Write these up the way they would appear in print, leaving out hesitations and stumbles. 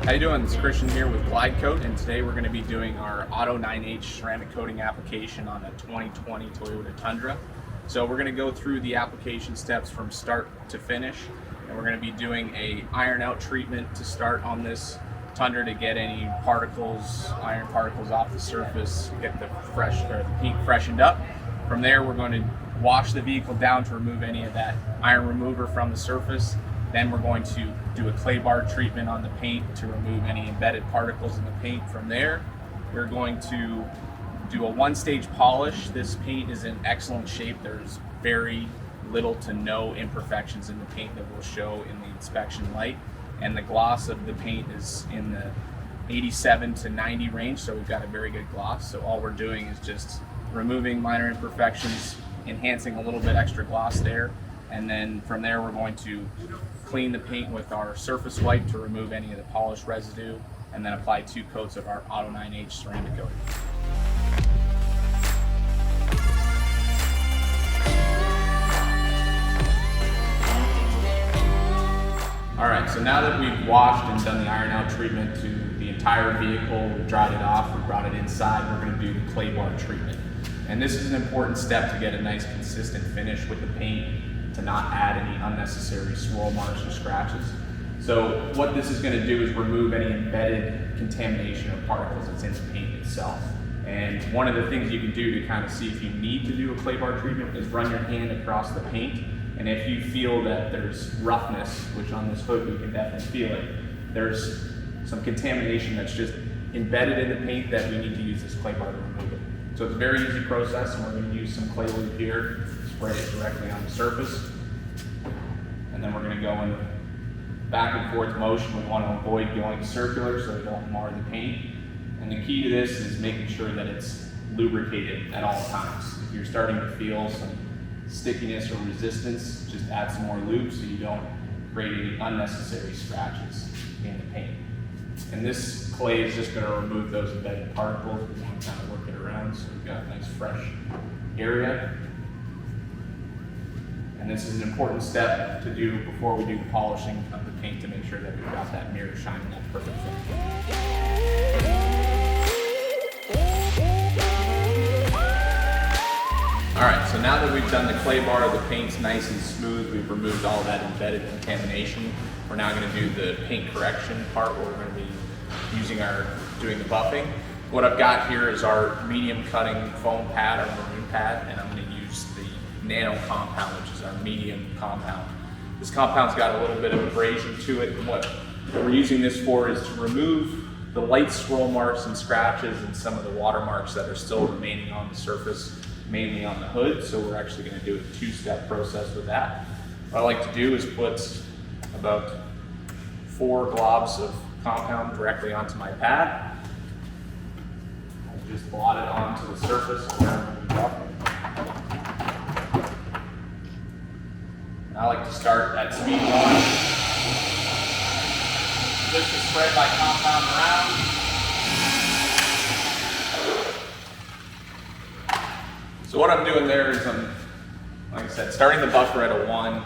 How you doing? It's Christian here with Glidecoat, and today we're going to be doing our Auto 9H ceramic coating application on a 2020 Toyota Tundra. So we're going to go through the application steps from start to finish, and we're going to be doing a iron out treatment to start on this Tundra to get any particles, iron particles off the surface, get the paint freshened up. From there, we're going to wash the vehicle down to remove any of that iron remover from the surface. Then we're going to do a clay bar treatment on the paint to remove any embedded particles in the paint. From there, we're going to do a one-stage polish. This paint is in excellent shape. There's very little to no imperfections in the paint that will show in the inspection light. And the gloss of the paint is in the 87 to 90 range, so we've got a very good gloss. So all we're doing is just removing minor imperfections, enhancing a little bit extra gloss there. And then from there, we're going to clean the paint with our surface wipe to remove any of the polish residue, and then apply 2 coats of our Auto 9H ceramic coating. Alright, so now that we've washed and done the iron out treatment to the entire vehicle, we've dried it off, we brought it inside, we're going to do the clay bar treatment. And this is an important step to get a nice consistent finish with the paint, to not add any unnecessary swirl marks or scratches. So what this is going to do is remove any embedded contamination or particles that's in the paint itself. And one of the things you can do to kind of see if you need to do a clay bar treatment is run your hand across the paint. And if you feel that there's roughness, which on this hood you can definitely feel it, there's some contamination that's just embedded in the paint that we need to use this clay bar to remove it. So it's a very easy process, and we're going to use some clay lube here, spray it directly on the surface. And then we're going to go in back and forth motion. We want to avoid going circular so we don't mar the paint. And the key to this is making sure that it's lubricated at all times. If you're starting to feel some stickiness or resistance, just add some more lube so you don't create any unnecessary scratches in the paint. And this clay is just going to remove those embedded particles. We want to kind of work it around so we've got a nice fresh area. And this is an important step to do before we do the polishing of the paint to make sure that we've got that mirror shining that perfect finish. Alright, so now that we've done the clay bar, the paint's nice and smooth, we've removed all that embedded contamination. We're now going to do the paint correction part where we're going to be doing the buffing. What I've got here is our medium cutting foam pad, our marine pad, and I'm going to use the nano compound, which is our medium compound. This compound's got a little bit of abrasion to it, and what we're using this for is to remove the light swirl marks and scratches and some of the watermarks that are still remaining on the surface, mainly on the hood. So we're actually going to do a 2-step process with that. What I like to do is put about 4 globs of compound directly onto my pad. I just blot it onto the surface where I'm going to be buffing. I like to start at speed 1, just to spread my compound around. So what I'm doing there is I'm, like I said, starting the buffer at a 1,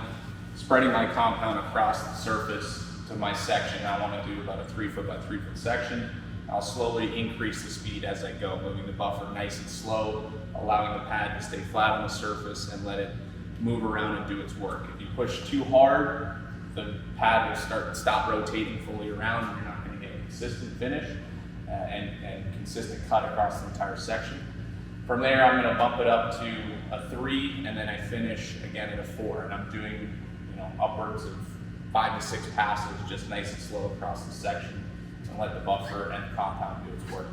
spreading my compound across the surface to my section. I want to do about a 3-foot by 3-foot section. I'll slowly increase the speed as I go, moving the buffer nice and slow, allowing the pad to stay flat on the surface and let it move around and do its work. If you push too hard, the pad will stop rotating fully around, and you're not going to get a consistent finish and consistent cut across the entire section. From there, I'm going to bump it up to a 3, and then I finish again at a 4. And I'm doing, upwards of 5 to 6 passes, just nice and slow across the section, and let the buffer and the compound do its work.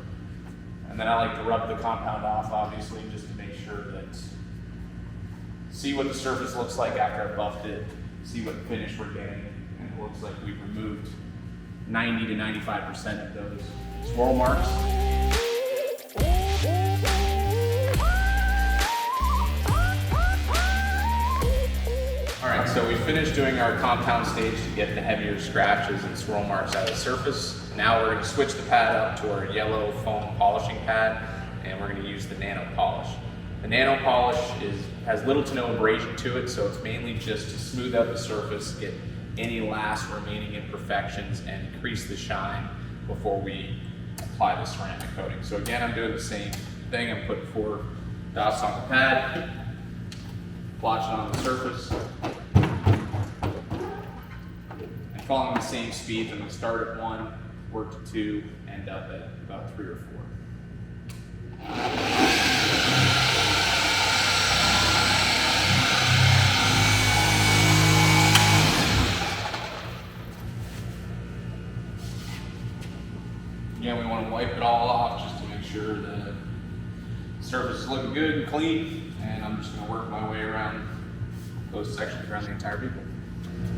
And then I like to rub the compound off, obviously, just to make sure that, see what the surface looks like after I've buffed it, see what finish we're getting, and it looks like we've removed 90 to 95% of those swirl marks. Alright, so we finished doing our compound stage to get the heavier scratches and swirl marks out of the surface. Now we're going to switch the pad up to our yellow foam polishing pad, and we're going to use the nano polish. The nano polish has little to no abrasion to it, so it's mainly just to smooth out the surface, get any last remaining imperfections, and increase the shine before we apply the ceramic coating. So again, I'm doing the same thing. I'm putting 4 dots on the pad, blotch it on the surface, and following the same speeds. I'm going to start at 1, work to 2, end up at about 3 or 4. Again, we want to wipe it all off just to make sure the surface is looking good and clean, and I'm just going to work my way around those sections around the entire vehicle.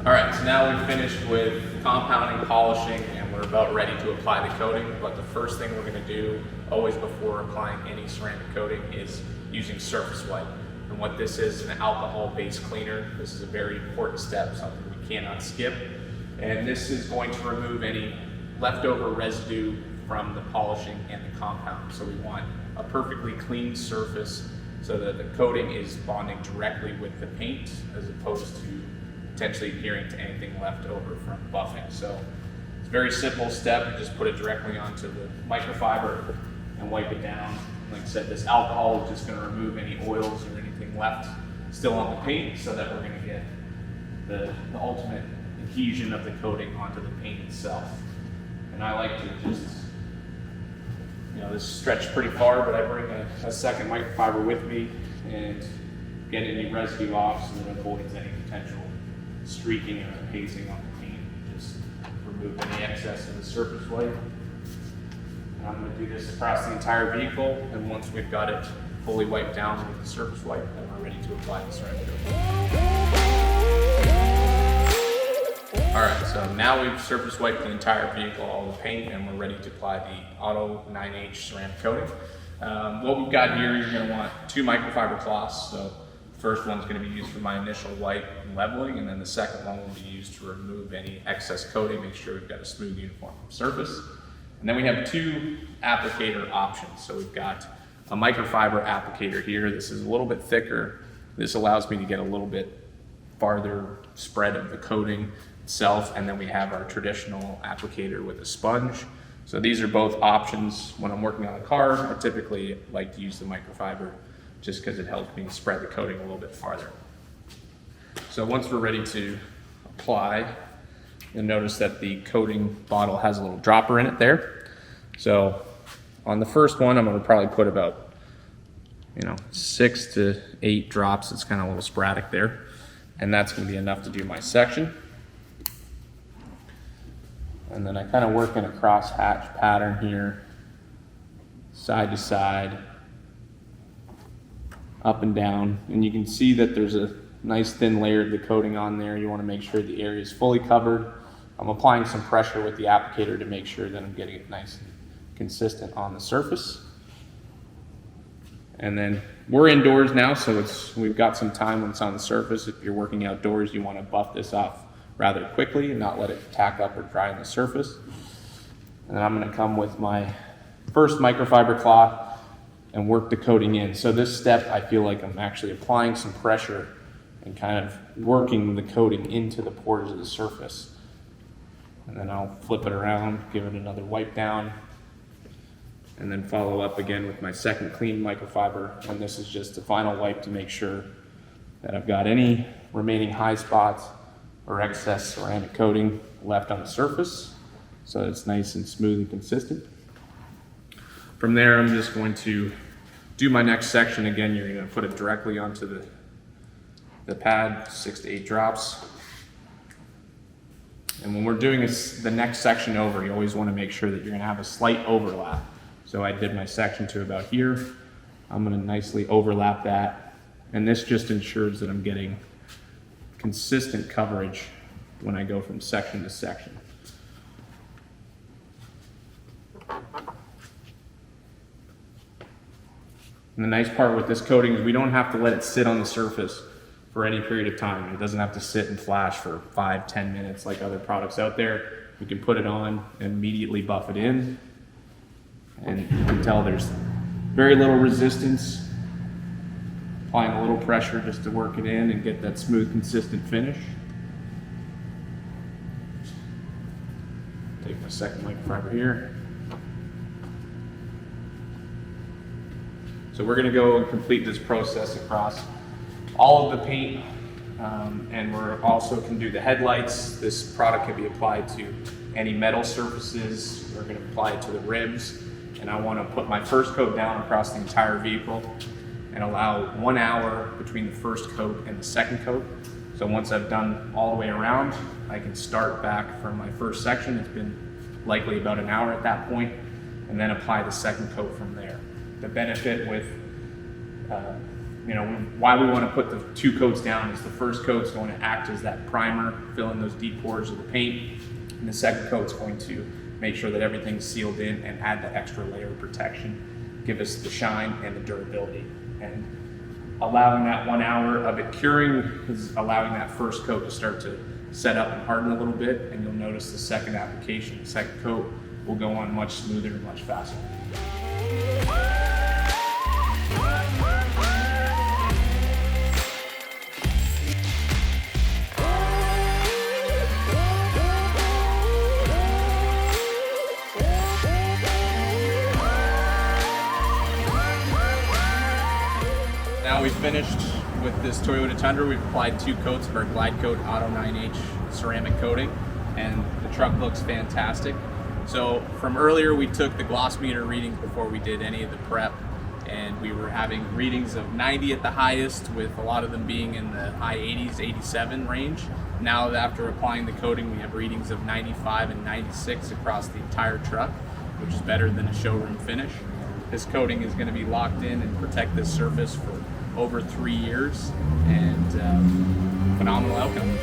Alright, so now we've finished with compounding, polishing, and we're about ready to apply the coating. But the first thing we're going to do, always before applying any ceramic coating, is using surface wipe. And what this is an alcohol-based cleaner. This is a very important step, something we cannot skip. And this is going to remove any leftover residue from the polishing and the compound. So we want a perfectly clean surface so that the coating is bonding directly with the paint as opposed to potentially adhering to anything left over from buffing. So it's a very simple step. You just put it directly onto the microfiber and wipe it down. Like I said, this alcohol is just going to remove any oils or anything left still on the paint so that we're going to get the ultimate adhesion of the coating onto the paint itself. And I like to just, this stretched pretty far, but I bring a second microfiber with me and get any residue off so that it avoids any potential streaking or hazing on the paint. Just remove any excess of the surface wipe. And I'm going to do this across the entire vehicle, and once we've got it fully wiped down with the surface wipe, then we're ready to apply the ceramic coating. Alright, so now we've surface wiped the entire vehicle, all the paint, and we're ready to apply the Auto 9H ceramic coating. What we've got here, you're going to want 2 microfiber cloths. So the first one's going to be used for my initial wipe and leveling, and then the second one will be used to remove any excess coating, make sure we've got a smooth, uniform surface. And then we have 2 applicator options. So we've got a microfiber applicator here. This is a little bit thicker. This allows me to get a little bit farther spread of the coating itself, and then we have our traditional applicator with a sponge. So these are both options. When I'm working on a car, I typically like to use the microfiber just because it helps me spread the coating a little bit farther. So once we're ready to apply, you'll notice that the coating bottle has a little dropper in it there. So on the first one, I'm going to probably put about 6 to 8 drops. It's kind of a little sporadic there, and that's going to be enough to do my section. And then I kind of work in a cross-hatch pattern here, side to side, up and down. And you can see that there's a nice thin layer of the coating on there. You want to make sure the area is fully covered. I'm applying some pressure with the applicator to make sure that I'm getting it nice and consistent on the surface. And then we're indoors now, so we've got some time when it's on the surface. If you're working outdoors, you want to buff this off rather quickly and not let it tack up or dry on the surface. And then I'm going to come with my first microfiber cloth and work the coating in. So this step, I feel like I'm actually applying some pressure and kind of working the coating into the pores of the surface. And then I'll flip it around, give it another wipe down, and then follow up again with my second clean microfiber. And this is just a final wipe to make sure that I've got any remaining high spots or excess ceramic coating left on the surface, so it's nice and smooth and consistent. From there, I'm just going to do my next section. Again, you're going to put it directly onto the pad, 6 to 8 drops. And when we're doing the next section over, you always want to make sure that you're going to have a slight overlap. So I did my section to about here. I'm going to nicely overlap that, and this just ensures that I'm getting consistent coverage when I go from section to section. And the nice part with this coating is we don't have to let it sit on the surface for any period of time. It doesn't have to sit and flash for 5-10 minutes like other products out there. You can put it on and immediately buff it in, and you can tell there's very little resistance. Applying a little pressure just to work it in and get that smooth, consistent finish. Take a second microfiber here. So we're going to go and complete this process across all of the paint, and we're also can do the headlights. This product can be applied to any metal surfaces. We're going to apply it to the ribs, and I want to put my first coat down across the entire vehicle and allow 1 hour between the first coat and the second coat. So once I've done all the way around, I can start back from my first section. It's been likely about an hour at that point, and then apply the second coat from there. The benefit with, why we want to put the 2 coats down is the first coat's going to act as that primer, fill in those deep pores of the paint, and the second coat's going to make sure that everything's sealed in and add the extra layer of protection, give us the shine and the durability. And allowing that 1 hour of it curing is allowing that first coat to start to set up and harden a little bit, and you'll notice the second application, the second coat, will go on much smoother and much faster. Now we've finished with this Toyota Tundra. We've applied 2 coats of our Glidecoat Auto 9H ceramic coating, and the truck looks fantastic. So from earlier, we took the gloss meter readings before we did any of the prep, and we were having readings of 90 at the highest, with a lot of them being in the high 80s, 87 range. Now after applying the coating, we have readings of 95 and 96 across the entire truck, which is better than a showroom finish. This coating is going to be locked in and protect this surface for over 3 years, and phenomenal outcome.